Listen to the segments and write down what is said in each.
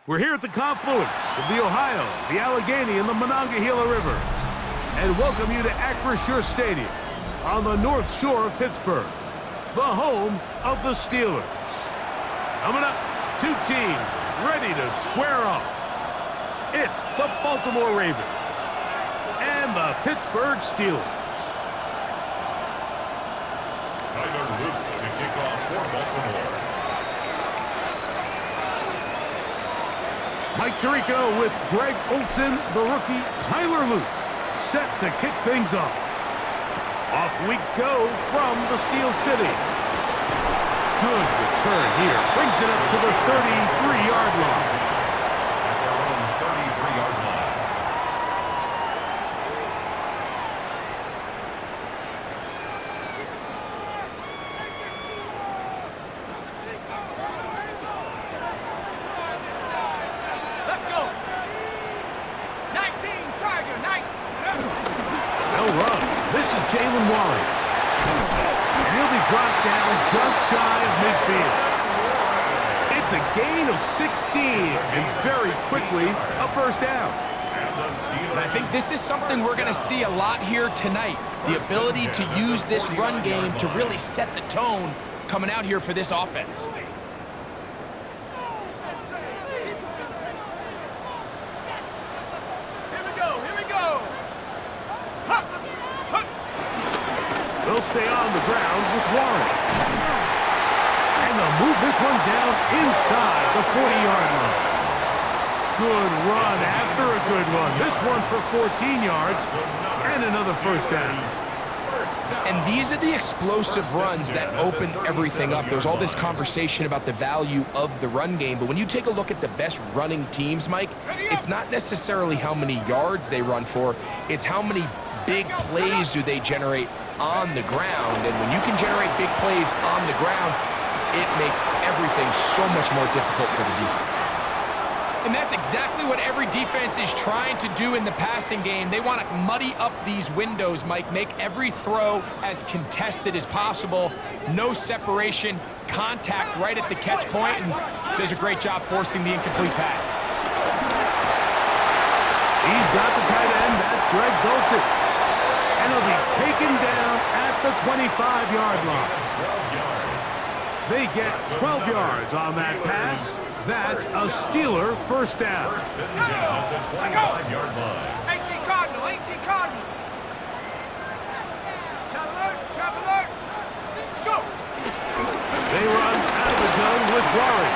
We're here at the confluence of the Ohio, the Allegheny, and the Monongahela Rivers, and welcome you to Acrisure Stadium on the North Shore of Pittsburgh, the home of the Steelers. Coming up, two teams ready to square off. It's the Baltimore Ravens and the Pittsburgh Steelers. Tyler Luke to kick off for Baltimore. Mike Tirico with Greg Olsen, the rookie Tyler Luke, set to kick things off. Off we go from the Steel City. Good return here. Brings it up to the 33-yard line. At their own 33-yard line. Let's go. 19, Tiger, 19. No run. This is Jalen Wally. And he'll be brought down just shy of midfield. It's a gain of 16, and very quickly, a first down. And I think this is something we're going to see a lot here tonight. The ability to use this run game to really set the tone coming out here for this offense. They'll stay on the ground with Warren. And they'll move this one down inside the 40-yard line. Good run after a good run. This one for 14 yards and another first down. And these are the explosive runs that open everything up. There's all this conversation about the value of the run game, but when you take a look at the best running teams, Mike, it's not necessarily how many yards they run for, it's how many big plays do they generate on the ground. And when you can generate big plays on the ground, it makes everything so much more difficult for the defense. And that's exactly what every defense is trying to do in the passing game. They want to muddy up these windows, Mike, make every throw as contested as possible. No separation, contact right at the catch point, and does a great job forcing the incomplete pass. He's got the tight end. That's Greg Dulcich. And he'll be taken down at the 25-yard line. They get 12 yards on that pass. That's a Steeler first down. First and 10 at the 25-yard line. 18 Cardinal, 18 Cardinal. Shot alert, shot alert. Let's go. They run out of the gun with Warren.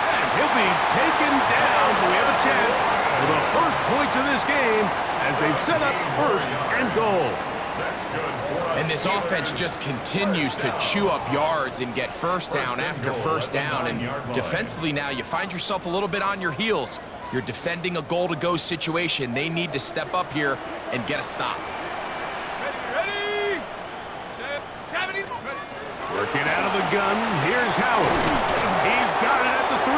And he'll be taken down. Do we have a chance for the first points of this game as they've set up first and goal? That's good for us. And this offense just continues to chew up yards and get first down after first down. And defensively now, you find yourself a little bit on your heels. You're defending a goal-to-go situation. They need to step up here and get a stop. Ready, 70. Ready. Working out of the gun, here's Howard. He's got it at the 3.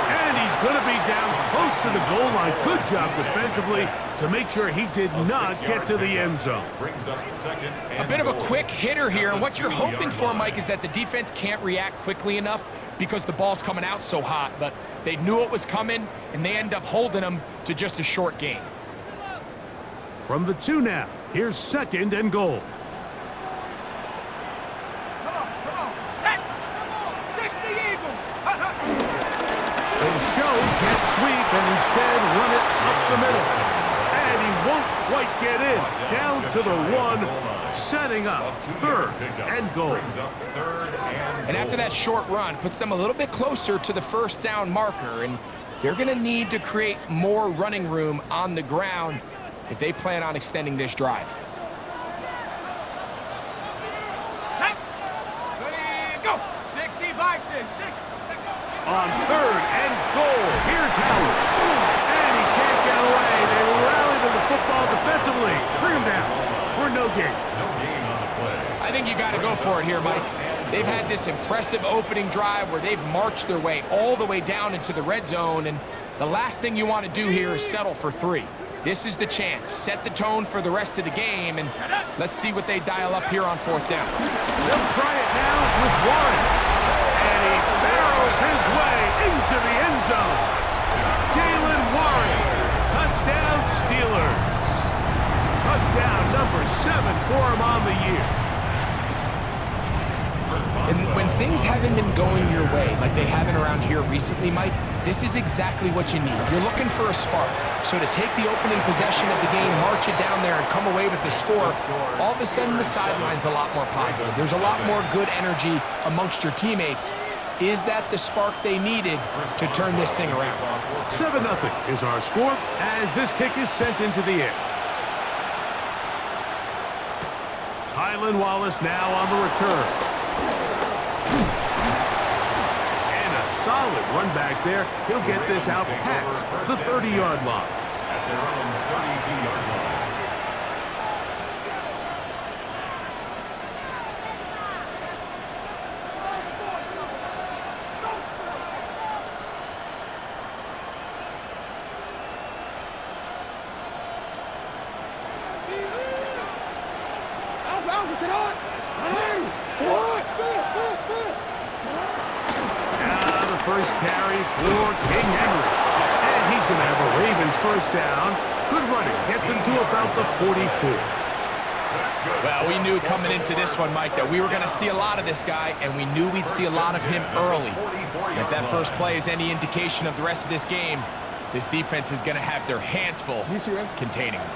And he's going to be down close to the goal line. Good job defensively to make sure he did not get to the end zone. Brings up second and A bit of a goal. quick hitter here, and what you're hoping for, Mike, is that the defense can't react quickly enough because the ball's coming out so hot, but they knew it was coming, and they end up holding them to just a short gain. From the 2 now, here's second and goal. Come on, set. 60 Eagles. They show can't sweep and instead run it up the middle. And he won't quite get in. Down to the 1, setting up third and goal. Brings up third and And after that short run, puts them a little bit closer to the first down marker, and they're going to need to create more running room on the ground if they plan on extending this drive. Set. Ready, go. 60 by 6. 6. On third and goal, here's Howard. And he can't get away. They rally to the football defensively. Bring him down for no gain. no gain on the play. I think you got to go for it here, Mike. They've had this impressive opening drive where they've marched their way all the way down into the red zone, and the last thing you want to do here is settle for 3. This is the chance. Set the tone for the rest of the game, and let's see what they dial up here on fourth down. They'll try it now with Warren. And he barrels his way 7 for him on the year. And when things haven't been going your way, like they haven't around here recently, Mike, this is exactly what you need. You're looking for a spark. So to take the opening possession of the game, march it down there, and come away with the score, all of a sudden the sideline's a lot more positive. There's a lot more good energy amongst your teammates. Is that the spark they needed to turn this thing around? 7-0 is our score as this kick is sent into the air. Tylan Wallace now on the return. And a solid run back there. He'll get this out past the 30-yard line. At their own 32-yard line. Now the first carry for King Henry. And he's going to have a Ravens first down. Good running. Gets him to about the 44. Well, we knew coming into this one, Mike, that we were going to see a lot of this guy, and we knew we'd see a lot of him early. And if that first play is any indication of the rest of this game, this defense is going to have their hands full containing him.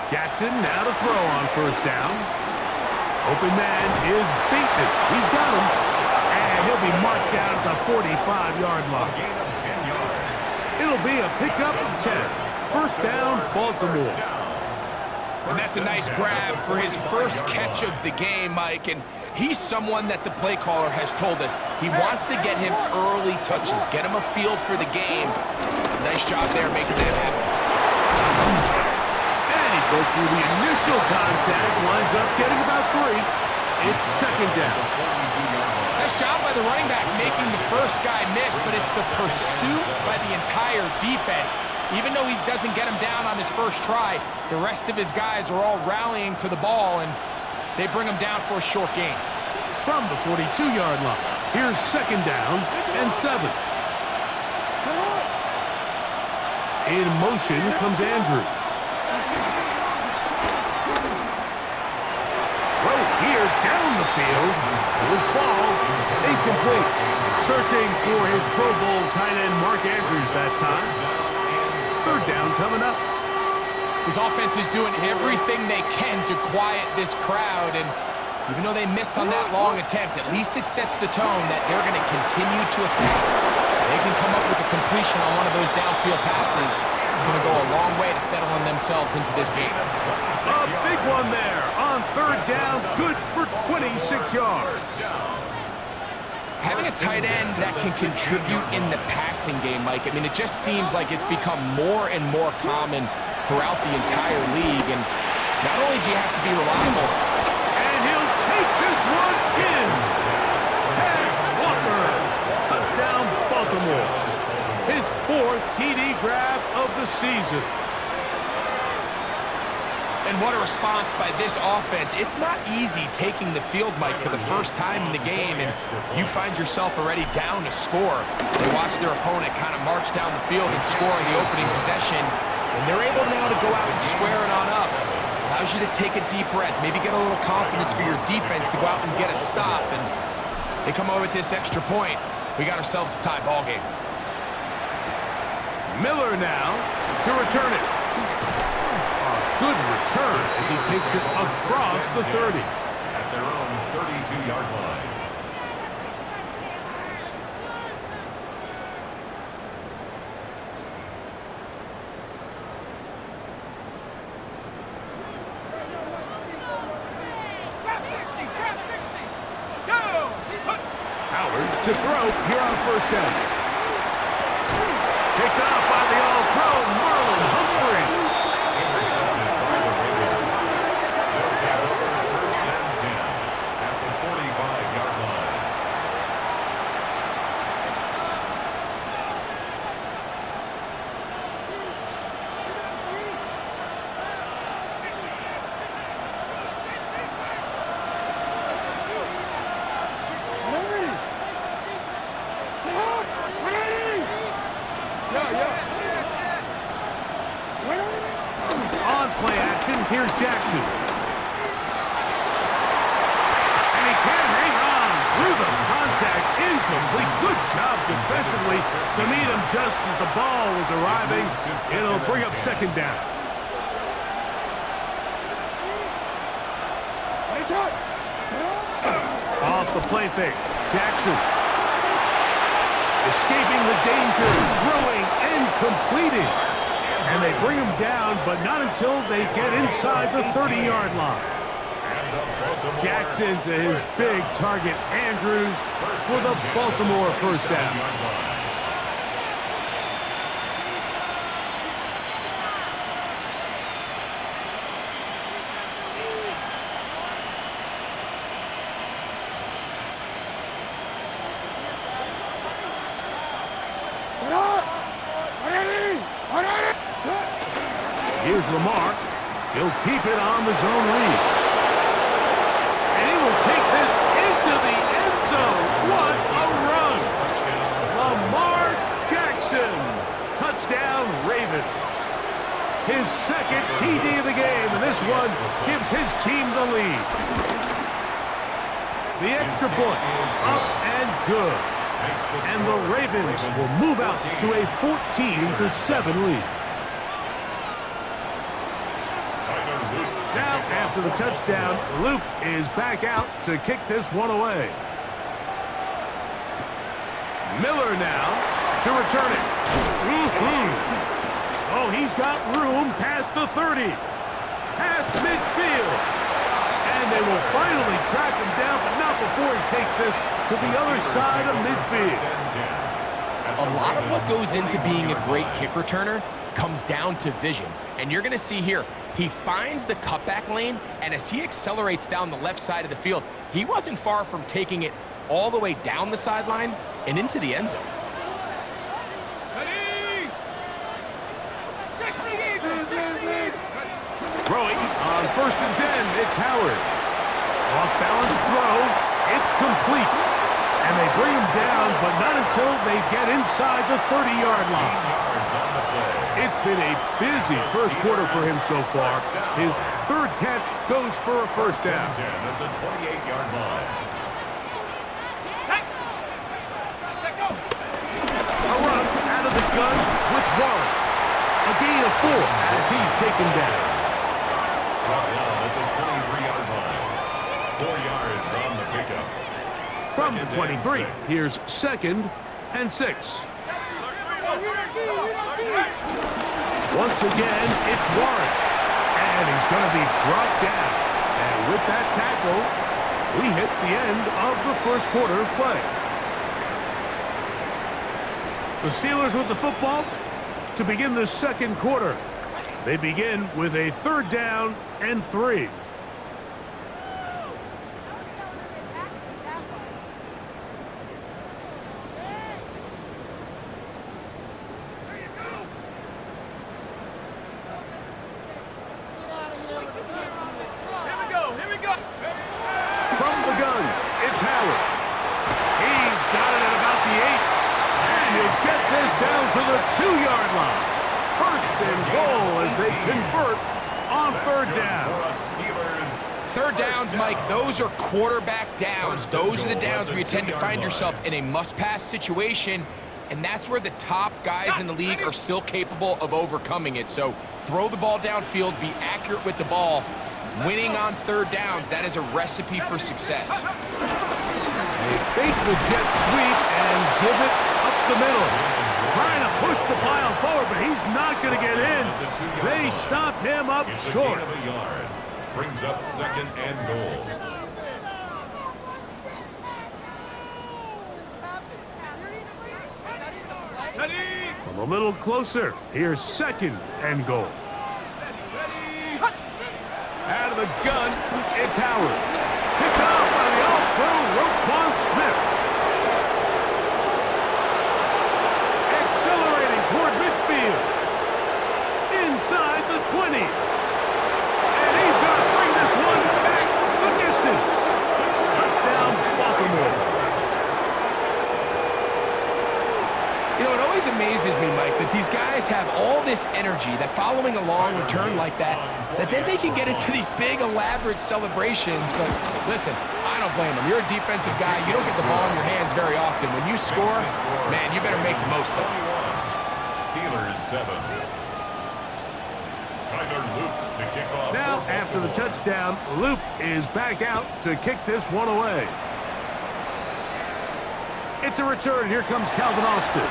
Jackson now to throw on first down. Open man is Bateman. He's got him. And he'll be marked down at the 45-yard line. Gain of 10 yards. It'll be a pickup of 10. First down, Baltimore. And that's a nice grab for his first catch of the game, Mike. And he's someone that the play caller has told us he wants to get him early touches, get him a feel for the game. Nice job there making that happen. And he broke through the initial contact, winds up getting about 3. It's second down. Nice job by the running back making the first guy miss, but it's the pursuit by the entire defense. Even though he doesn't get him down on his first try, the rest of his guys are all rallying to the ball, and they bring him down for a short gain. From the 42-yard line, here's second down and 7. In motion comes Andrews. Throw here down the field. Will fall. Incomplete. Searching for his Pro Bowl tight end Mark Andrews that time. Third down coming up. His offense is doing everything they can to quiet this crowd, and even though they missed on that long attempt, at least it sets the tone that they're going to continue to attack. They can come up with a completion on one of those downfield passes. It's going to go a long way to settling themselves into this game. A big one there on third down. Good for 26 yards. Having a tight end that can contribute in the passing game, Mike, I mean, it just seems like it's become more and more common throughout the entire league. And not only do you have to be reliable, And he'll take this one in. Pass Walker. Touchdown, Baltimore. His 4th TD grab of the season. and what a response by this offense. It's not easy taking the field, Mike, for the first time in the game, and you find yourself already down to score. They watch their opponent kind of march down the field and score in the opening possession, and they're able now to go out and square it on up. Allows you to take a deep breath, maybe get a little confidence for your defense to go out and get a stop, and they come over with this extra point. We got ourselves a tie ball game. Miller now to return it. A good return as he takes it across the 30. At their own 32-yard line. Trap 60, go! Howard to throw here on first down. Picked off by the All-Pro, Marlon Humphrey. Intercepted by the Ravens. They'll take over first and 10 at the 45-yard line. Jackson. And he can't hang on through the contact. Incomplete. Good job defensively to meet him just as the ball was arriving. It'll bring up second down. Off the play fake. Jackson. Escaping the danger, throwing and completing. And they bring him down, but not until they get inside the 30-yard line. Jackson to his big target, Andrews, for the Baltimore first down. Here's Lamar. He'll keep it on the zone read. And he will take this into the end zone. What a run! Lamar Jackson. Touchdown, Ravens. His second TD of the game, and this one gives his team the lead. The extra point, up and good. And the Ravens will move out to a 14-7 lead. Now, after the touchdown, Luke is back out to kick this one away. Miller now to return it. Oh, he's got room past the 30. Past midfield. And they will finally track him down, but not before he takes this to the other side of midfield. A lot of what goes into being a great kick returner comes down to vision. And you're going to see here, he finds the cutback lane, and as he accelerates down the left side of the field, he wasn't far from taking it all the way down the sideline and into the end zone. Throwing on 1st and 10, it's Howard. Off-balance throw, it's complete. And they bring him down, but not until they get inside the 30-yard line. It's been a busy first quarter for him so far. His third catch goes for a first down. At the 28-yard line. A run out of the gun with Warren. A gain of 4 as he's taken down. At the 23-yard line. 4 yards on the pickup. From the 23, here's 2nd and 6. Once again, it's Warren. And he's going to be brought down. And with that tackle, we hit the end of the first quarter of play. The Steelers with the football to begin the second quarter. They begin with a 3rd down and 3. To the 2-yard line. 1st and goal as they convert on 3rd down. 3rd downs, Mike, those are quarterback downs. Those are the downs where you tend to find yourself in a must-pass situation, and that's where the top guys in the league are still capable of overcoming it. So throw the ball downfield, be accurate with the ball. Winning on 3rd downs, that is a recipe for success. They fake the jet sweep and give it up the middle. Trying to push the pile forward, but he's not going to get in. They stop him up short. Brings up 2nd and goal. From a little closer, here's 2nd and goal. Out of the gun, it's Howard. Picked off by the all-pro Roquan Smith. Toward midfield. Inside the 20. And he's going to bring this one back the distance. Touchdown, Baltimore. You know, it always always amazes me, Mike, that these guys have all this energy, that following a long return like that then they can get into these big, elaborate celebrations. But listen, I don't blame them. You're a defensive guy. You don't get the ball in your hands very often. When you score, man, you better make the most of it. Steelers 7. Tyler Loop to kick off. Now, after the touchdown, Loop is back out to kick this one away. It's a return. Here comes Calvin Austin.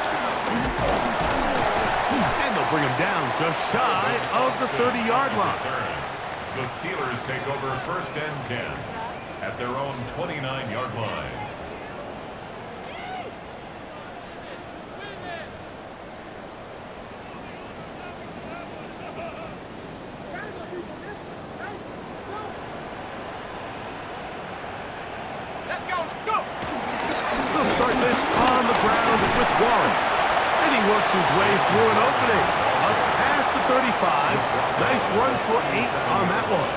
And they'll bring him down just shy of the 30-yard line. The Steelers take over 1st and 10 at their own 29-yard line. Let's go. They'll start this on the ground with Warren. And he works his way through an opening. Up past the 35. Nice run for 8 on that one.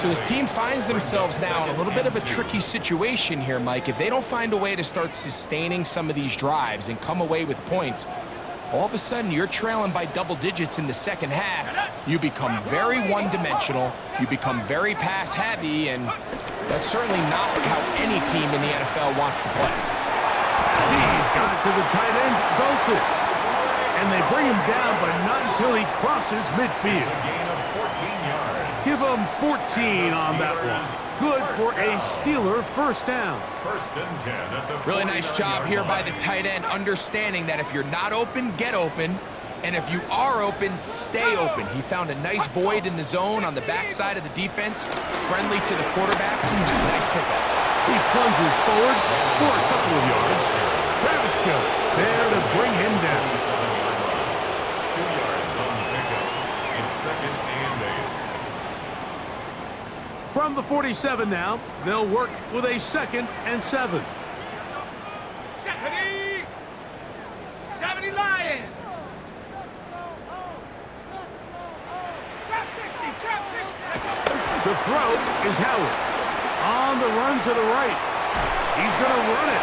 So this team finds themselves now in a little bit of a tricky situation here, Mike. If they don't find a way to start sustaining some of these drives and come away with points, all of a sudden you're trailing by double digits in the second half. You become very one-dimensional. You become very pass-heavy, and that's certainly not how any team in the NFL wants to play. He's got it to the tight end, Dulcich. And they bring him down, but not until he crosses midfield. A gain of 14 yards. Give him 14 on that one. Good for a Steeler first down. 1st and 10 at the Really nice job 49-yard here by the line. tight end, understanding that if you're not open, get open. And if you are open, stay open. He found a nice void in the zone on the backside of the defense, friendly to the quarterback. Nice pickup. He plunges forward for a couple of yards. Travis Jones there to bring him down. 7-yard line. 2 yards on the pickup. It's 2nd and 8. From the 47 now, they'll work with a 2nd and 7. 70 Lions. Trap 60. To throw is Howard. On the run to the right. He's going to run it.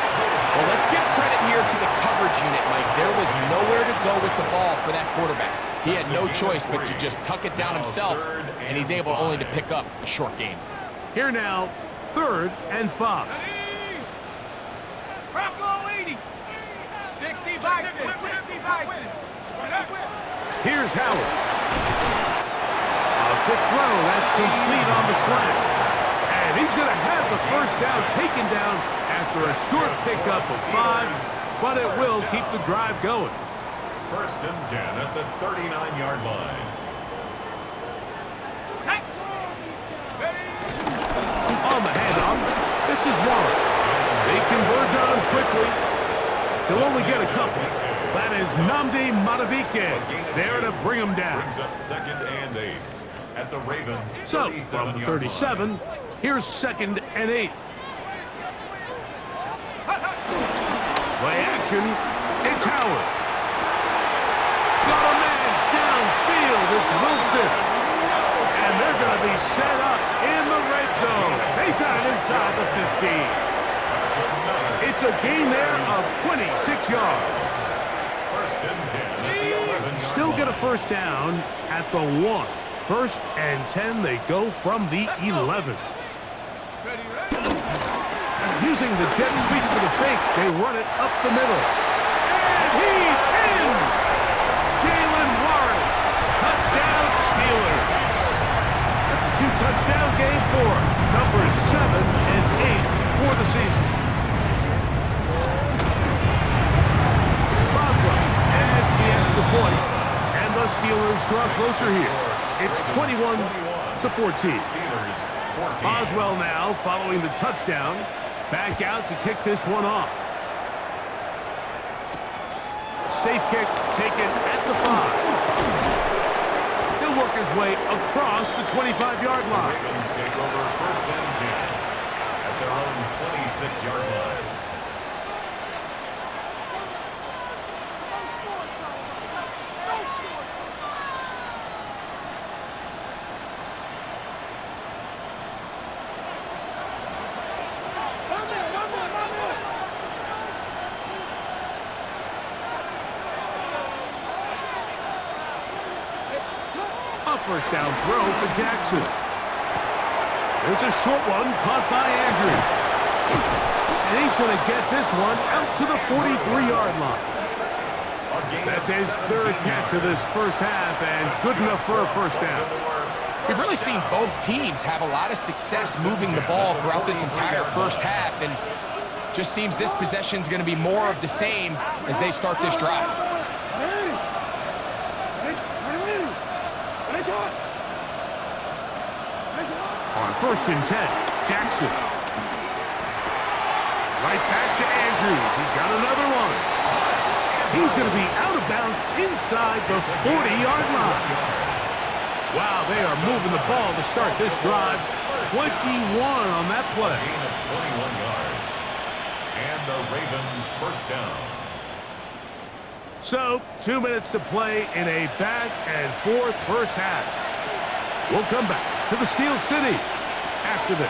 Well, let's give credit here to the coverage unit, Mike. There was nowhere to go with the ball for that quarterback. He had no choice but to just tuck it down himself, and he's able only to pick up a short gain. Here now, 3rd and 5. Bronco 80. 60 Bison. 60 Bison. Here's Howard. A quick throw. That's complete on the slant. And he's going to have the first down taken down after a short pickup of 5, but it will keep the drive going. 1st and 10 at the 39-yard line. On the handoff, this is Warren. They converge on him quickly. He'll only get a couple. That is Nnamdi Madubuike there to bring him down. Brings up 2nd and 8 at the Ravens. So, from the 37, here's 2nd and 8. Play action, it's Howard. Got a man downfield, it's Wilson. And they're going to be set up in the red zone. They got it inside the 15. It's a gain there of 26 yards. 1st and 10 at the 11-yard Still get a line. first down at the 1. 1st and 10, they go from the 11. Using the jet sweep for the fake, they run it up the middle. And he's in! Jalen Warren, touchdown Steelers. That's a 2-touchdown game for numbers 7 and 8 for the season. Boswell adds the extra point, and the Steelers draw closer here. It's 21-14. Steelers 14. Boswell now following the touchdown. Back out to kick this one off. Safe kick taken at the 5. He'll work his way across the 25-yard line. Ravens take over 1st and 10 at their own 26-yard line. first down throw for Jackson. There's a short one caught by Andrews. And he's going to get this one out to the 43-yard line. That's his third catch of this first half, and good enough for a first down. We've really seen both teams have a lot of success moving the ball throughout this entire first half, and just seems this possession is going to be more of the same as they start this drive. On 1st and 10, Jackson. Right back to Andrews. He's got another one. He's going to be out of bounds inside the 40-yard line. Wow, they are moving the ball to start this drive. 21 on that play. Gain of 21 yards. And the Raven first down. So, 2 minutes to play in a back-and-forth first half. We'll come back to the Steel City after this.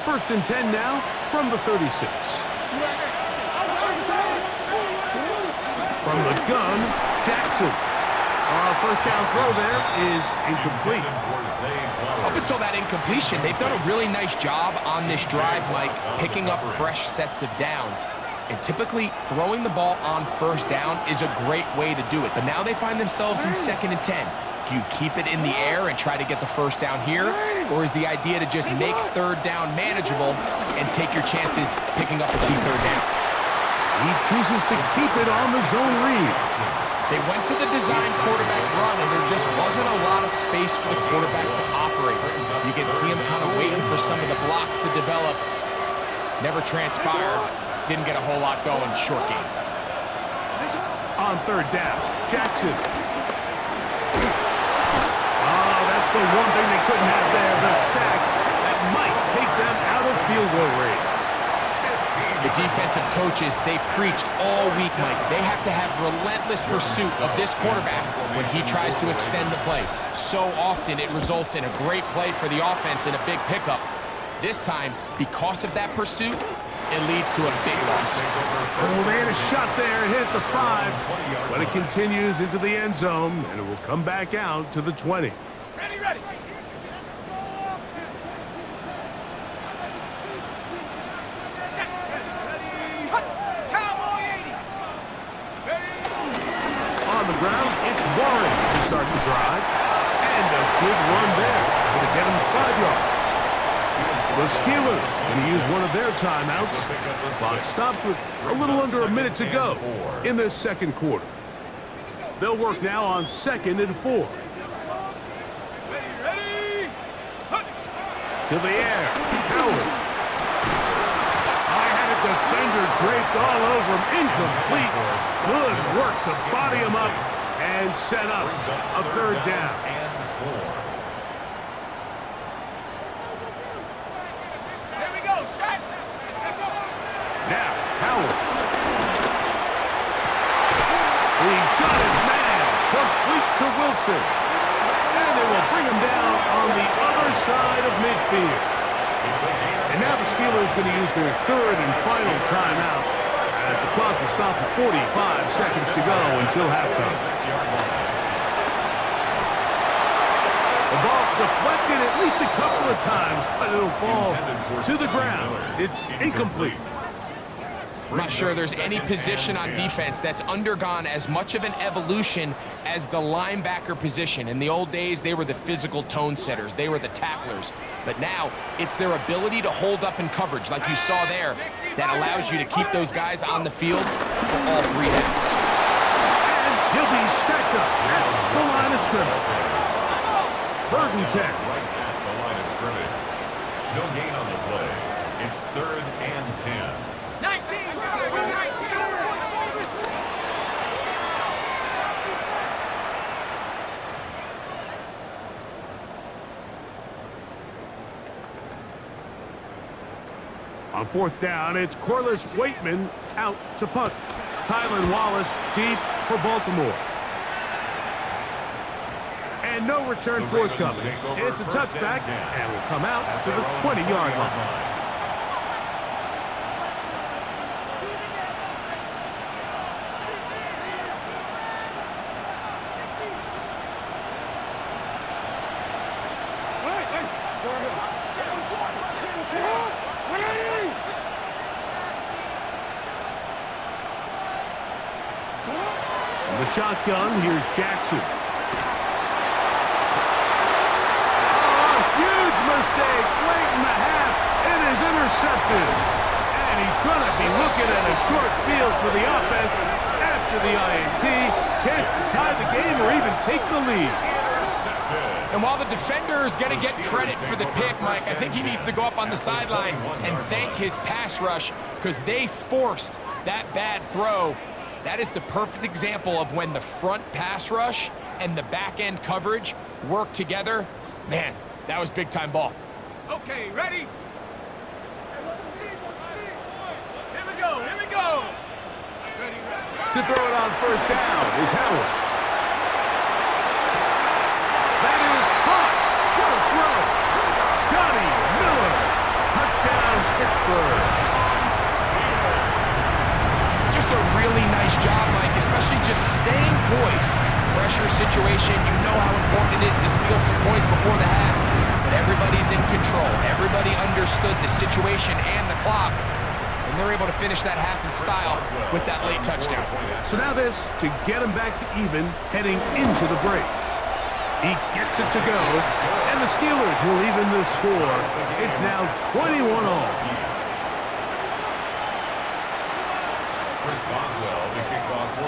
First and 10 now from the 36. From the gun, Jackson. First down throw there is incomplete. Up until that incompletion, they've done a really nice job on this drive, Mike, picking up fresh sets of downs. And typically, throwing the ball on first down is a great way to do it. But now they find themselves in 2nd and 10. Do you keep it in the air and try to get the first down here? Or is the idea to just make 3rd down manageable and take your chances picking up a key 3rd down? He chooses to keep it on the zone read. They went to the design quarterback run, and there just wasn't a lot of space for the quarterback to operate. You can see him kind of waiting for some of the blocks to develop. Never transpired. Didn't get a whole lot going. Short game. On 3rd down, Jackson. Oh, that's the one thing they couldn't have there, the sack that might take them out of field goal range. The defensive coaches, they preach all week, Mike. They have to have relentless pursuit of this quarterback when he tries to extend the play. So often it results in a great play for the offense and a big pickup. This time, because of that pursuit, it leads to a big loss. Oh, they had a shot there and hit the 5, but it continues into the end zone, and it will come back out to the 20. Ready, ready. On the ground, it's Warren to start the drive. And a good run there. Going to get him 5 yards. The Steelers going to use one of their timeouts. Clock stops with a little under a minute to go in this 2nd quarter. They'll work now on 2nd and 4. Ready. To the air, Howard. I had a defender draped all over him. Incomplete. Good work to body him up and set up a 3rd down. And 4. Here we go. Set. Now, Howard. He's got his man. Complete to Wilson. And they will bring him down on the other side of midfield. And now the Steelers going to use their 3rd and final timeout as the clock will stop at 45 seconds to go until halftime. The ball deflected at least a couple of times, but it'll fall to the ground. It's incomplete. I'm not sure there's any position on defense that's undergone as much of an evolution as the linebacker position. In the old days, they were the physical tone setters. They were the tacklers. But now, it's their ability to hold up in coverage, like you saw there, that allows you to keep those guys on the field for all 3 downs. And he'll be stacked up at the line of scrimmage. 3rd and 10. Right at the line of scrimmage. No gain on the play. It's 3rd and 10. 19. On 4th down, it's Corliss Waitman out to punt. Tylan Wallace deep for Baltimore. And no return The forthcoming. Ravens take over It's a first touchback, and 10. and will come out At to their the own 20-yard 20-yard line. In the shotgun, here's Jackson. Oh, huge mistake late in the half. It is intercepted. And he's going to be looking at a short field for the offense after the INT. Chance to tie the game or even take the lead. And while the defender is going to get credit for the pick, Mike, I think he needs to go up on the sideline and thank his pass rush because they forced that bad throw. That is the perfect example of when the front pass rush and the back end coverage work together. Man, that was big-time ball. Okay, ready? Here we go, here we go. Ready, ready. To throw it on first down is Howard. That is hot. What a throw. Scotty Miller. Touchdown, Pittsburgh. Just a really nice job, Mike, especially just staying poised. Pressure situation, you know how important it is to steal some points before the half. But everybody's in control. Everybody understood the situation and the clock. And they're able to finish that half in style with that late touchdown. So now this to get him back to even heading into the break. He gets it to go, and the Steelers will even the score. It's now 21-all.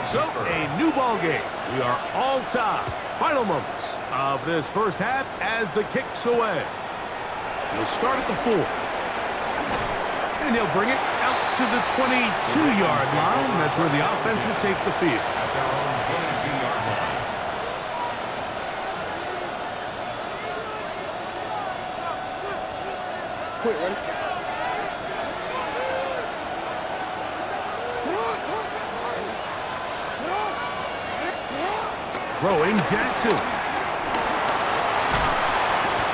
So a new ball game. We are all tied. Final moments of this first half as the kick's away. He'll start at the 4. And he'll bring it out to the 22-yard line. That's where the offense will take the field. At their own 22-yard line. Quick, ready? Throwing Jackson.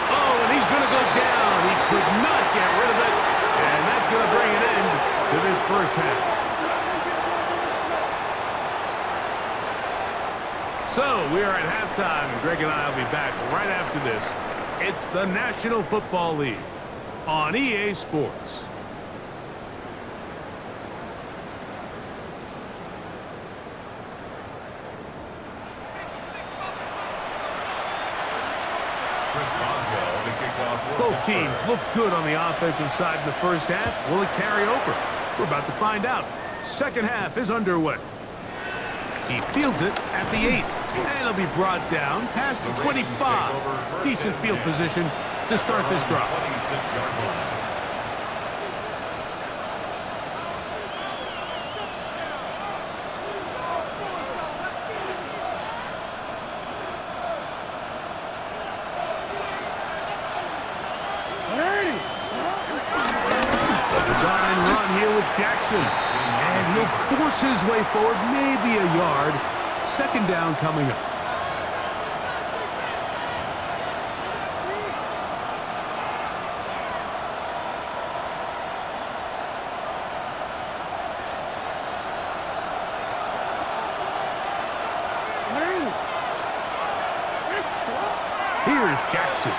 Oh, and he's going to go down. He could not get rid of it. And that's going to bring an end to this first half. So we are at halftime, and Greg and I will be back right after this. It's the National Football League on EA Sports. Both teams look good on the offensive side in the first half. Will it carry over? We're about to find out. Second half is underway. He fields it at the 8. And it'll be brought down past the 25. Decent field position to start this drive. Design run here with Jackson. And he'll force his way forward, maybe a yard. Second down coming up. Here's Jackson.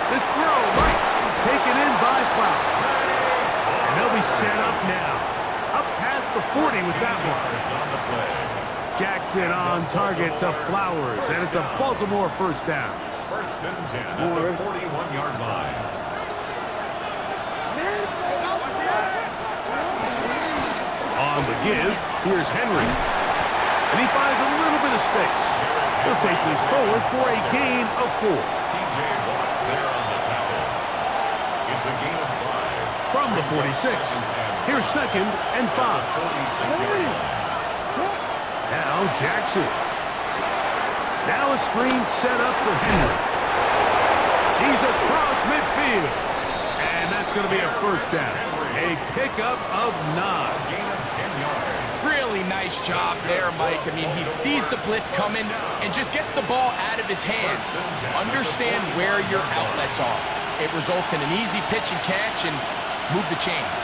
This throw right is taken in by Flowers. And they'll be set up now. Up past the 40 with that one. Jackson on target to Flowers, and it's a Baltimore first down. First and 10 at the 41-yard line. On the give, here's Henry. And he finds a little bit of space. He'll take this forward for a gain of 4. TJ Watt there on the tackle. It's a gain of 5. From the 46, here's second and 5. 46-yard line. Now Jackson. Now a screen set up for Henry. He's across midfield. And that's going to be a first down. A pickup of 9. Gain of 10 yards. Really nice job there, Mike. I mean, he sees the blitz coming and just gets the ball out of his hands. Understand where your outlets are. It results in an easy pitch and catch and move the chains.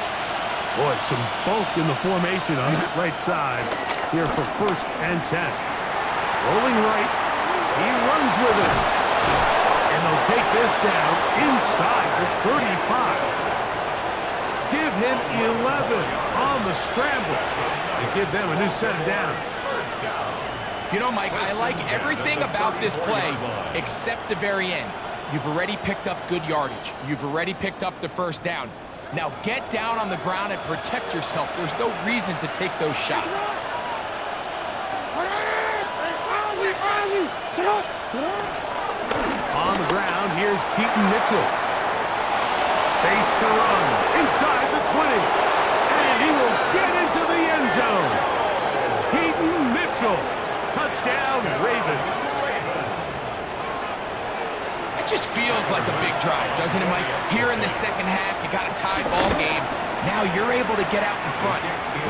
Boy, some bulk in the formation on his right side here for 1st and 10. Rolling right. He runs with it. And they'll take this down inside the 35. Give him 11 on the scramble. And give them a new set of downs. You know, Mike, I like everything about this play except the very end. You've already picked up good yardage. You've already picked up the 1st down. Now get down on the ground and protect yourself. There's no reason to take those shots. On the ground, here's Keaton Mitchell. Space to run inside the 20. And he will get into the end zone. Keaton Mitchell. Touchdown, Ravens. It just feels like a big drive, doesn't it, Mike? Here in the second half, you got a tie ball game. Now you're able to get out in front.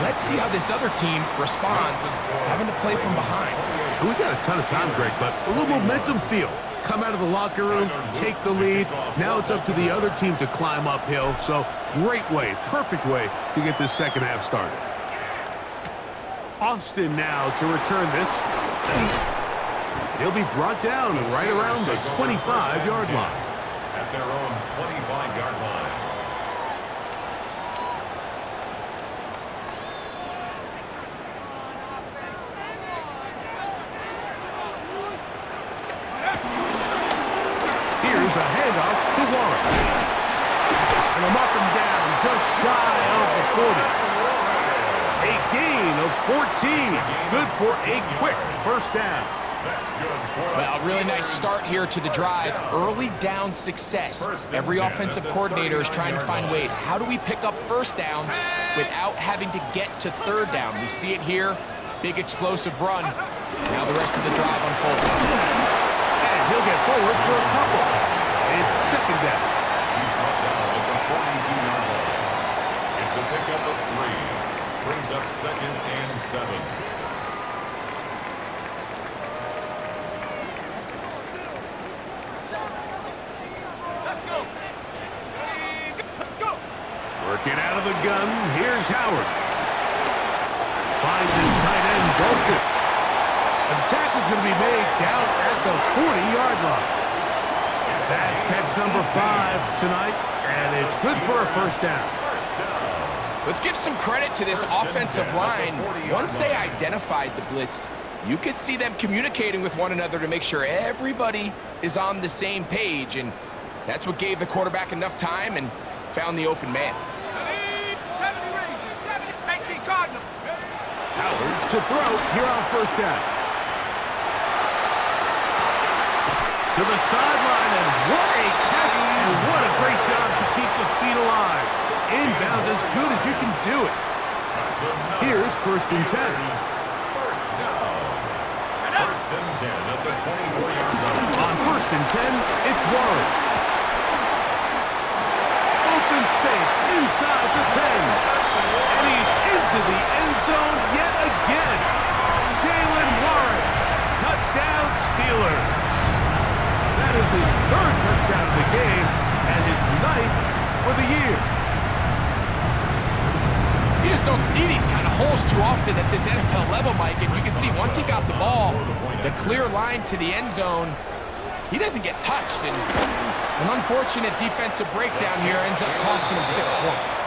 Let's see how this other team responds, having to play from behind. We got a ton of time, Greg, but a little momentum feel. Come out of the locker room, take the lead. Now it's up to the other team to climb uphill. So great way, perfect way to get this second half started. Austin now to return this. He'll be brought down right around the 25-yard line. At their own 25-yard line. Here's a handoff to Warren. And they'll mark him down just shy of the 40. A gain of 14. Good for a quick 1st down. That's good for us. Well, really nice start here to the drive. Early down success. Every offensive coordinator is trying to find ways. How do we pick up 1st downs without having to get to 3rd down? We see it here. Big explosive run. Now the rest of the drive unfolds. And he'll get forward for a couple. It's 2nd down. He's brought down at the 42-yard line. It's a pickup of 3. Brings up 2nd and 7. Working out of the gun, here's Howard. Finds his tight end, Dulcich. And the tackle's going to be made down at the 40-yard line. That's catch number 5 tonight, and it's good for a 1st down. Let's give some credit to this offensive line. Once they identified the blitz, you could see them communicating with one another to make sure everybody is on the same page, and that's what gave the quarterback enough time and found the open man. 70 Rangers, 70, 18 Cardinals. Howard to throw here on 1st down. To the sideline, and what a catch, and what a great job to keep the feet alive. Inbounds as good as you can do it. Here's 1st and 10. 1st down. 1st and 10 at the 24-yard line. On 1st and 10, it's Warren. Open space inside the 10. And he's into the end zone yet again. Jalen Warren. Touchdown Steelers. That is his 3rd touchdown of the game and his 9th for the year. You just don't see these kind of holes too often at this NFL level, Mike. And you can see once he got the ball, the clear line to the end zone, he doesn't get touched. And an unfortunate defensive breakdown here ends up costing him 6 points.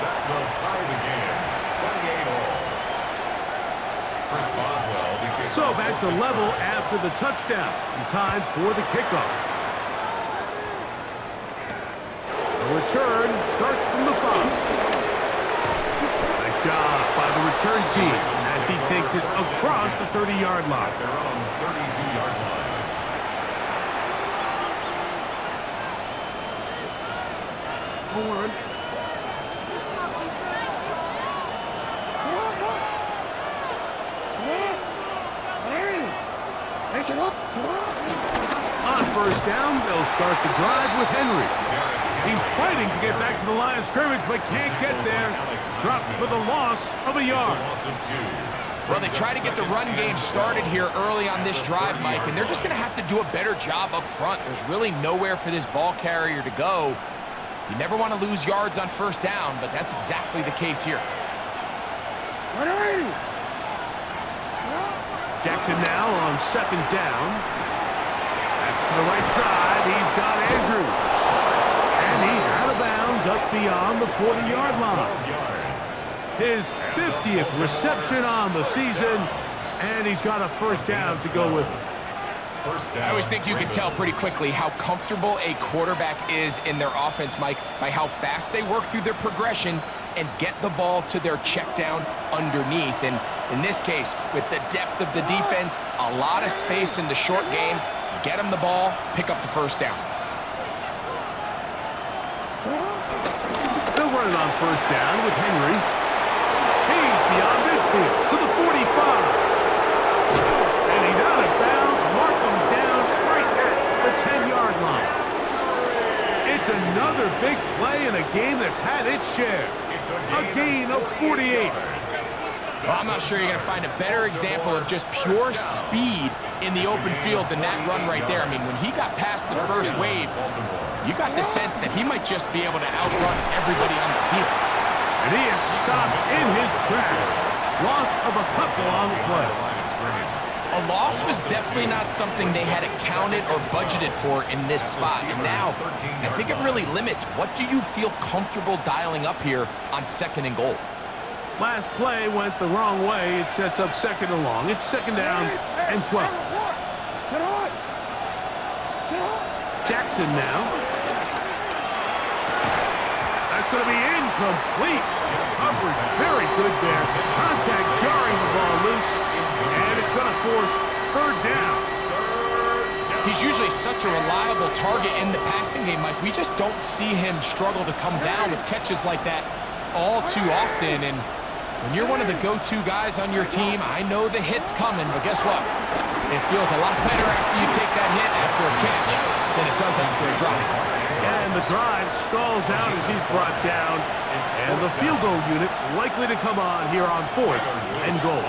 That will tie the game. 28-all. Chris Boswell became... So back to level after the touchdown. And time for the kickoff. The return starts from the 5. Job by the return team as he takes it across the 30-yard line. Their own 32-yard line. Horn. On 1st down, they'll start the drive with Henry. He's fighting to get back to the line of scrimmage, but can't get there. Dropped for the loss of a yard. Well, they try to get the run game started here early on this drive, Mike, and they're just going to have to do a better job up front. There's really nowhere for this ball carrier to go. You never want to lose yards on first down, but that's exactly the case here. Jackson now on second down. That's to the right side. He's got Andrews. And he's out of bounds up beyond the 40-yard line. His 50th reception on the season, and he's got a first down to go with it. I always think you can tell pretty quickly how comfortable a quarterback is in their offense, Mike, by how fast they work through their progression and get the ball to their check down underneath. And in this case, with the depth of the defense, a lot of space in the short game, get them the ball, pick up the first down. They'll run it on first down with Henry. He's beyond midfield to the 45. And he's out of bounds. Mark him down right at the 10-yard line. It's another big play in a game that's had its share. A gain of 48. Well, I'm not sure you're going to find a better example of just pure speed in the open field than that run right there. I mean, when he got past the first wave, you got the sense that he might just be able to outrun everybody on the field. And he is stopped in his tracks. Loss of a couple on the play. A loss was definitely not something they had accounted or budgeted for in this spot. And now, I think it really limits what do you feel comfortable dialing up here on second and goal. Last play went the wrong way. It sets up second and long. It's second down and 12. Jackson now. That's going to be incomplete. Coverage very good there. Contact jarring the ball loose. And it's going to force third down. He's usually such a reliable target in the passing game, Mike. We just don't see him struggle to come down with catches like that all too often. And when you're one of the go-to guys on your team, I know the hit's coming, but guess what? It feels a lot better after you take that hit after a catch than it does after a drop. And the drive stalls out as he's brought down. And the field goal unit likely to come on here on fourth and goal.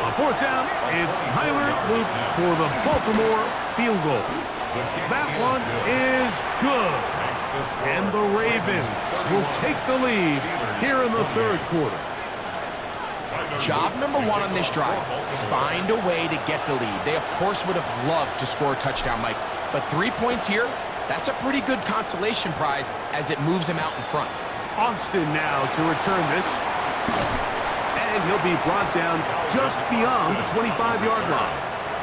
On fourth down, it's Tyler Luke for the Baltimore field goal. That one is good. And the Ravens will take the lead here in the third quarter. Job number one on this drive, find a way to get the lead. They, of course, would have loved to score a touchdown, Mike. But 3 points here, that's a pretty good consolation prize as it moves him out in front. Austin now to return this. And he'll be brought down just beyond the 25-yard line.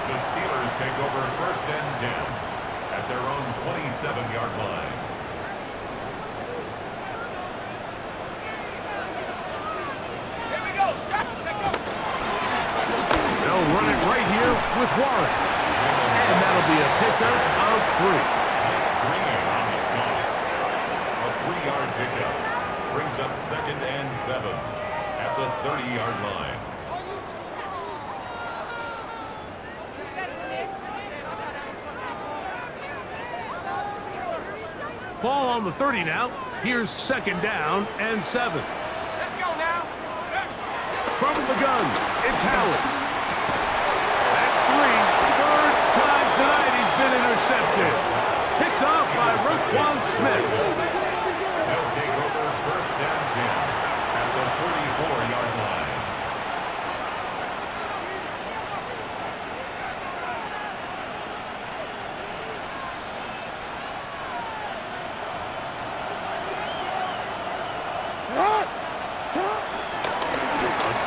The Steelers take over first and 10 at their own 27-yard line. Here we go. They'll run it right here with Warren. And that'll be a pickup of 3. Green on the stop. A 3-yard pickup brings up second and 7 at the 30-yard line. Ball on the 30 now. Here's second down and 7. Let's go now. From the gun, it's Howard. That's 3. Third time tonight he's been intercepted. Picked off by Roquan Smith. They'll take over first and 10 at the 34-yard line.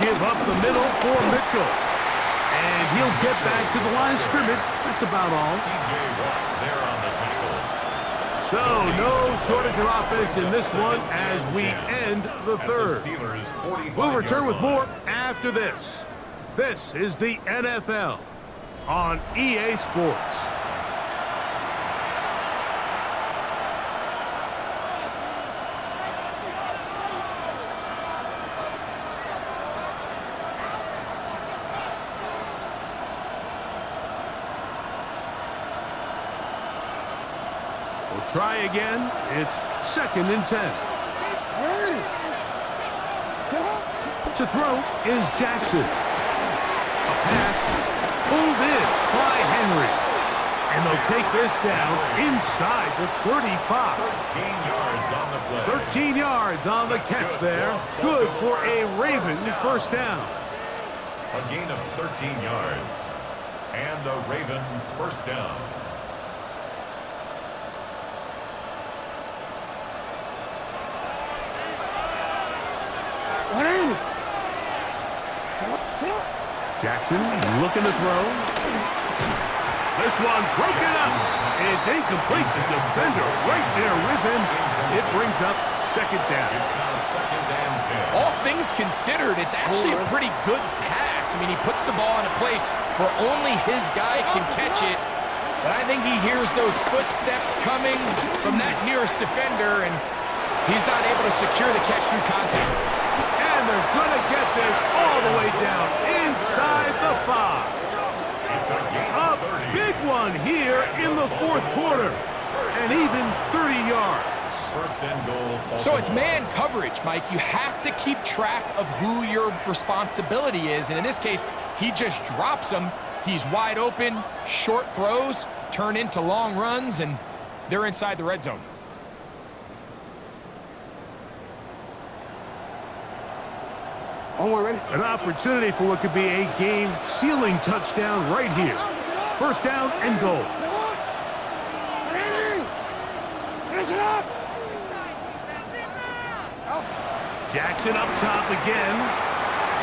Give up the middle for Mitchell. And he'll get back to the line of scrimmage. That's about all. TJ Watt there on the tackle. So, no shortage of offense in this one as we end the third. We'll return with more after this. This is the NFL on EA Sports. They'll try again. It's 2nd and 10. To throw is Jackson. A pass pulled in by Henry. And they'll take this down inside the 35. 13 yards on the play. 13 yards on the catch there. Good for a Raven first down. A gain of 13 yards. And a Raven first down. Jackson looking to throw. This one broken up. It's incomplete to defender right there with him. It brings up 2nd down. It's now 2nd and 10. All things considered, it's actually a pretty good pass. I mean, he puts the ball in a place where only his guy can catch it. But I think he hears those footsteps coming from that nearest defender, and he's not able to secure the catch through contact. And they're going to get this all the way down inside the 5. It's a gain A of 30. big one here in the 4th quarter. And even 30 yards. 1st and goal. So it's Baltimore. man coverage, Mike. You have to keep track of who your responsibility is. And in this case, he just drops him. He's wide open, short throws, turn into long runs, and they're inside the red zone. An opportunity for what could be a game-sealing touchdown right here. 1st down and goal. Jackson up top again.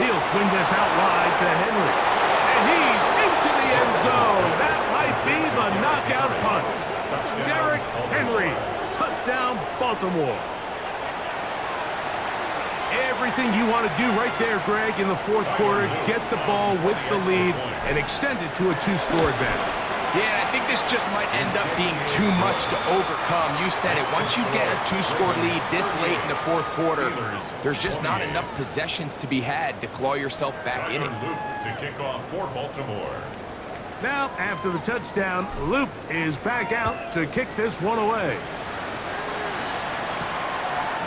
He'll swing this out wide to Henry. And he's into the end zone. That might be the knockout punch. Derrick Henry. Touchdown, Baltimore. Everything you want to do right there, Greg, in the 4th quarter. Get the ball with the lead and extend it to a 2-score advantage. Yeah, I think this just might end up being too much to overcome. You said it. Once you get a 2-score lead this late in the 4th quarter, there's just not enough possessions to be had to claw yourself back in it. Loop to kick off for Baltimore. Now, after the touchdown, Loop is back out to kick this one away.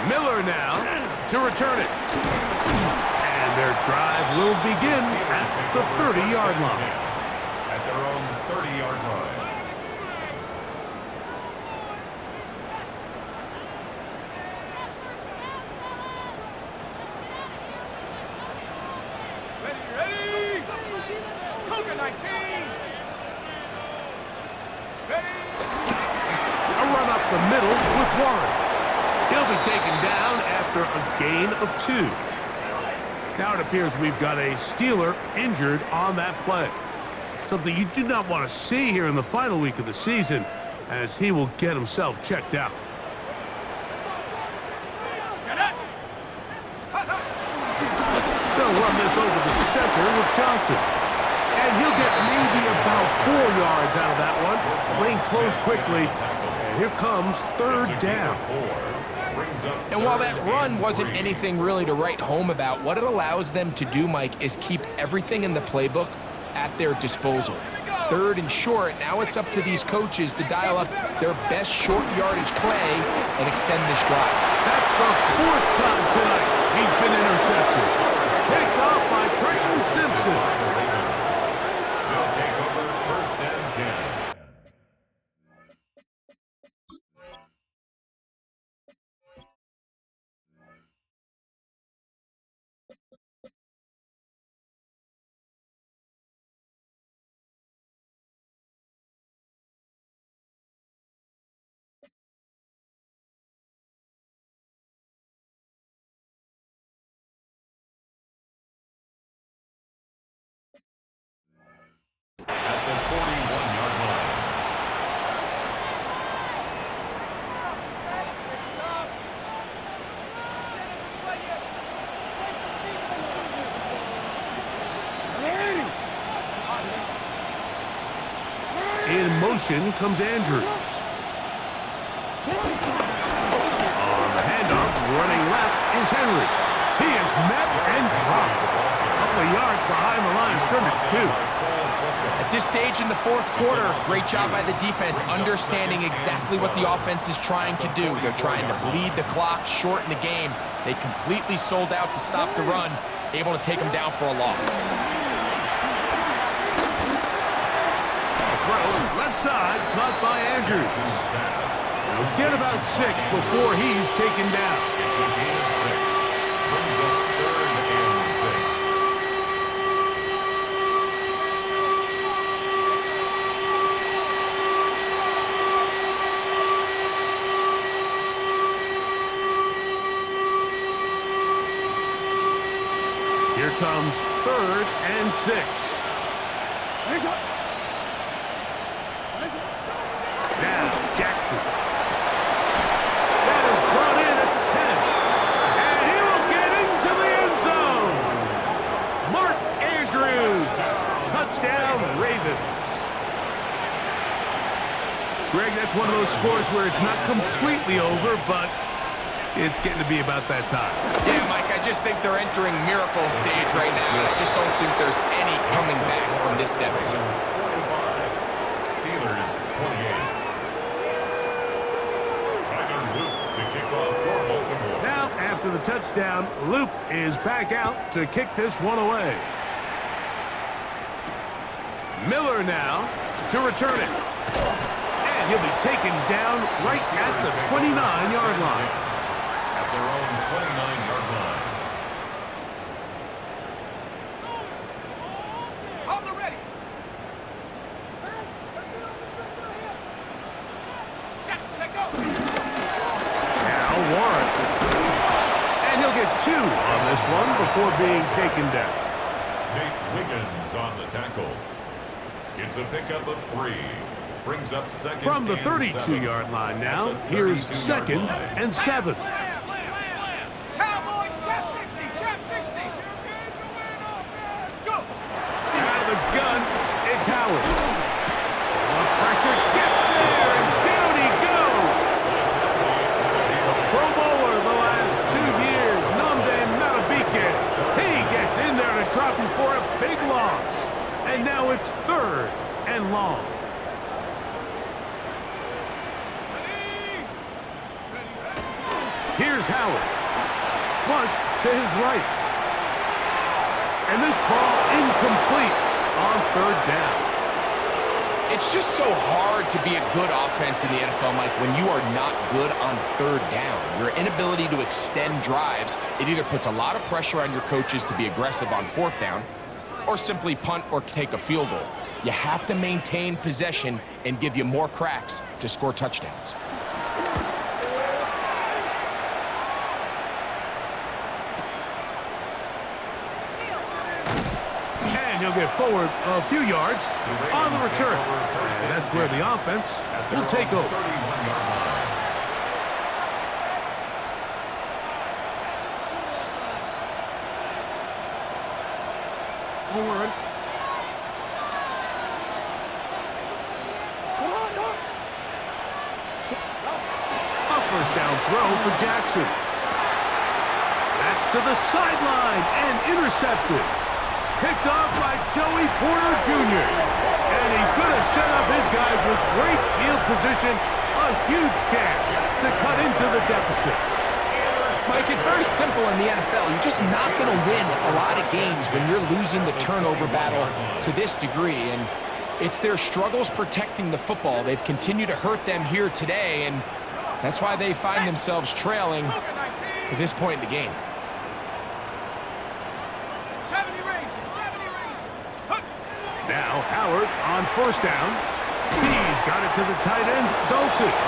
Miller now to return it. And their drive will begin at the 30-yard line. At their own 30-yard line. Ready? Cougar 19. Ready? A run up the middle with Warren. He'll be taken down after a gain of 2. Now it appears we've got a Steeler injured on that play. Something you do not want to see here in the final week of the season, as he will get himself checked out. They'll run this over the center with Johnson. And he'll get maybe about 4 yards out of that one. Lane closed quickly. And here comes 3rd down. And while that run wasn't anything really to write home about, what it allows them to do, Mike, is keep everything in the playbook at their disposal. 3rd and short, now it's up to these coaches to dial up their best short yardage play and extend this drive. That's the 4th time tonight he's been intercepted. Picked off by Trenton Simpson. They'll take over 1st and 10. At the 41-yard line. In motion comes Andrews. On the handoff, running left is Henry. He is met and dropped. A couple of yards behind the line of scrimmage, too. At this stage in the fourth quarter, great job by the defense, understanding exactly what the offense is trying to do. They're trying to bleed the clock, shorten the game. They completely sold out to stop the run, able to take them down for a loss. Throw, left side, caught by Andrews. He'll get about 6 before he's taken down. It's a gain of 6. Brings up 3rd and 6. Here comes 3rd and 6. Now, Jackson. That is brought in at the 10. And he will get into the end zone. Mark Andrews. Touchdown, Ravens. Greg, that's one of those scores where it's not completely over, but it's getting to be about that time. Yeah, Mike, I just think they're entering miracle stage right now. I just don't think there's any coming back from this deficit. 45. Steelers 28. Now, after the touchdown, Loop is back out to kick this one away. Miller now to return it. And he'll be taken down right at the 29-yard line. At their own 29-yard line. On the ready. Set, take go. Warren. And he'll get 2 on this one before being taken down. Nate Wiggins on the tackle. It's a pickup of 3. Brings up 2nd From the and 32-yard line now, here's 2nd and 7. Cowboy, trap 60, trap 60. Go. Out of the gun, it's Howard. The pressure gets there, and down he goes. Pro Bowler the last 2 years, Nnamdi Madubuike. He gets in there to drop him for a big loss. And now it's 3rd and long. Here's Howard. Flush to his right. And this ball incomplete on 3rd down. It's just so hard to be a good offense in the NFL, Mike, when you are not good on 3rd down. Your inability to extend drives, it either puts a lot of pressure on your coaches to be aggressive on 4th down or simply punt or take a field goal. You have to maintain possession and give you more cracks to score touchdowns. And he'll get forward a few yards on the return. And that's where the offense will take over. 31-yard line. Forward. A 1st down throw for Jackson. That's to the sideline and intercepted. Picked off by Joey Porter Jr. And he's going to set up his guys with great field position. A huge catch to cut into the deficit. Mike, it's very simple in the NFL. You're just not going to win a lot of games when you're losing the turnover battle to this degree. And it's their struggles protecting the football. They've continued to hurt them here today, and that's why they find themselves trailing at this point in the game. 70 ranges, 70 ranges. Now Howard on 1st down. He's got it to the tight end, Dulcich.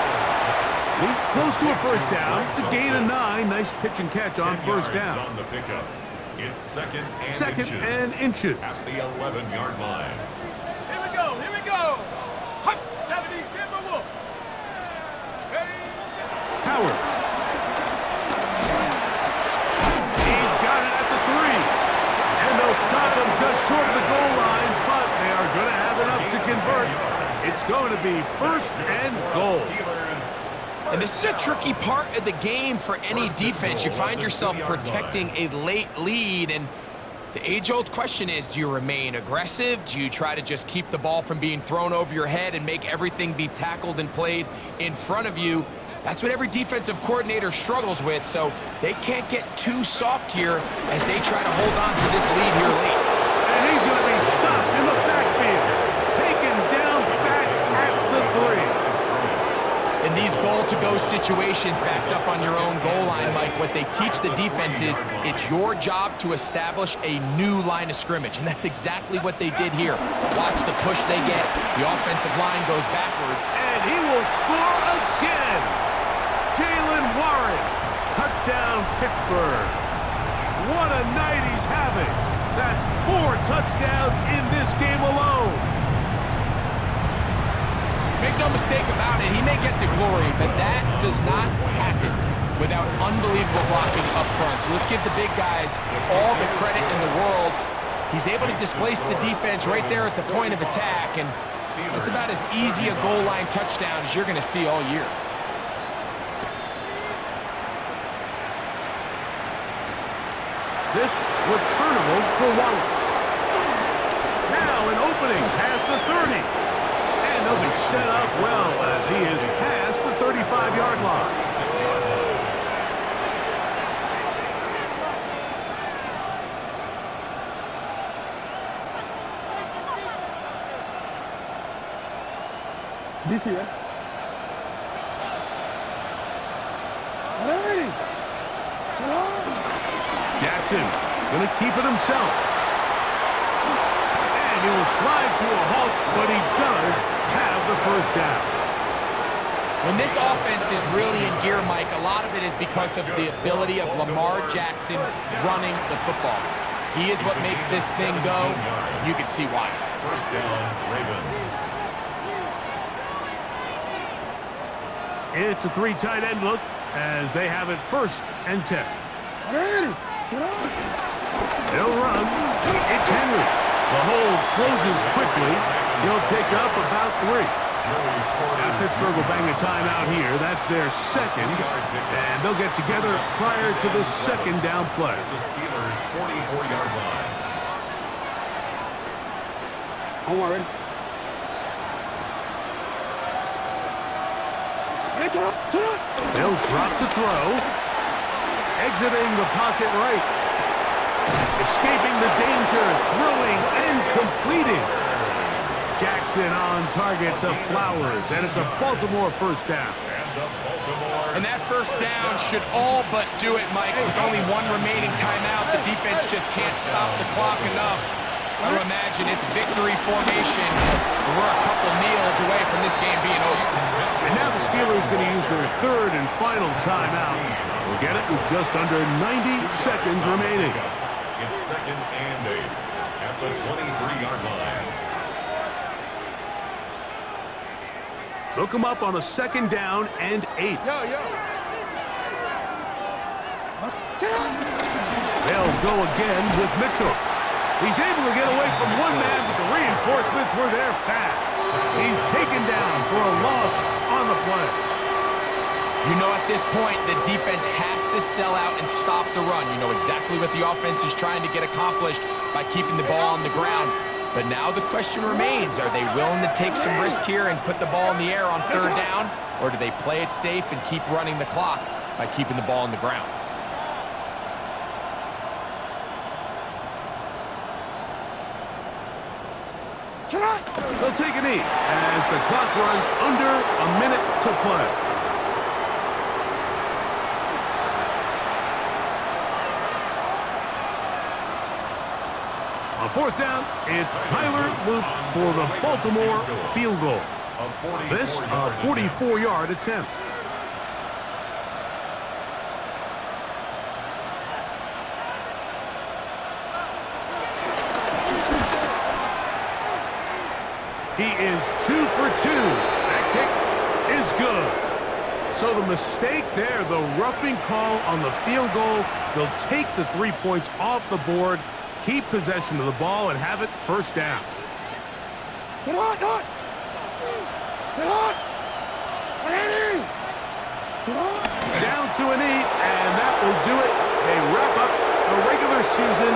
He's close to a 1st down to gain a 9. Nice pitch and catch on 1st down. On the pickup. It's 2nd and Second inches. and inches. At the 11-yard line. Here we go, here we go. 70 Timberwolf. Ready? Howard. He's got it at the 3. And they'll stop him just short of the goal line, but they are going to have enough to convert. It's going to be 1st and goal. And this is a tricky part of the game for any defense. You find yourself protecting a late lead, and The age-old question is, do you remain aggressive? Do you try to just keep the ball from being thrown over your head and make everything be tackled and played in front of you? That's what every defensive coordinator struggles with, so they can't get too soft here as they try to hold on to this lead here late. And he's going to be stopped in the backfield. Taken down back at the 3. In these goal-to-go situations backed up on your own goal line, Mike, what they teach the defense is it's your job to establish a new line of scrimmage, and that's exactly what they did here. Watch the push they get. The offensive line goes backwards. And he will score again. Jalen Warren. Touchdown, Pittsburgh. What a night he's having. That's 4 touchdowns in this game alone. Make no mistake about it, he may get the glory, but that does not happen without unbelievable blocking up front. So let's give the big guys all the credit in the world. He's able to displace the defense right there at the point of attack, and that's about as easy a goal line touchdown as you're going to see all year. This returnable for Wallace. Now an opening past the 30. And they'll be set up well as he is past the 35-yard line. DC, eh? Hey! Come on! Jackson going to keep it himself. And he will slide to a halt, but he does have the first down. When this offense is really in gear, Mike, a lot of it is because of the ability of Lamar Jackson running the football. He is what makes this thing go, and you can see why. First down, Ravens. It's a 3 tight end look as they have it 1st and 10. They'll run. It's Henry. The hold closes quickly. He'll pick up about 3. Now Pittsburgh will bang a timeout here. That's their 2nd. And they'll get together prior to the 2nd down play. The Steelers' 44-yard line. Home already. They'll drop to throw. Exiting the pocket right. Escaping the danger. Throwing and completing. Jackson on target to Flowers, and it's a Baltimore first down. And that first down should all but do it, Mike. With only 1 remaining timeout, the defense just can't stop the clock enough. I would imagine it's victory formation. We're a couple meals away from this game being over. And now the Steelers going to use their 3rd and final timeout. We'll get it with just under 90 seconds remaining. It's 2nd and 8 at the 23-yard line. Look him up on a 2nd down and 8. They'll go again with Mitchell. He's able to get away from 1 man, but the reinforcements were there fast. He's taken down for a loss on the play. You know, at this point, the defense has to sell out and stop the run. You know exactly what the offense is trying to get accomplished by keeping the ball on the ground. But now the question remains, are they willing to take some risk here and put the ball in the air on 3rd down? Or do they play it safe and keep running the clock by keeping the ball on the ground? They'll take a knee as the clock runs under a minute to play. On 4th down, it's Tyler Loop for the Baltimore field goal. This a 44-yard attempt. He is 2 for 2. That kick is good. So the mistake there, the roughing call on the field goal, they'll take the 3 points off the board, keep possession of the ball, and have it 1st down. Down to a knee, and that will do it. They wrap up the regular season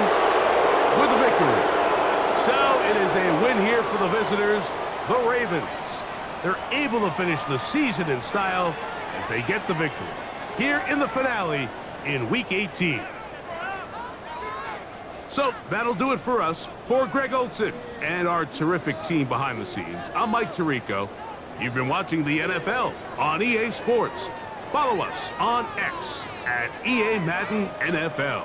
with a victory. So it is a win here for the visitors, the Ravens. They're able to finish the season in style as they get the victory here in the finale in Week 18. So that'll do it for us. For Greg Olson and our terrific team behind the scenes, I'm Mike Tirico. You've been watching the NFL on EA Sports. Follow us on X at EA Madden NFL.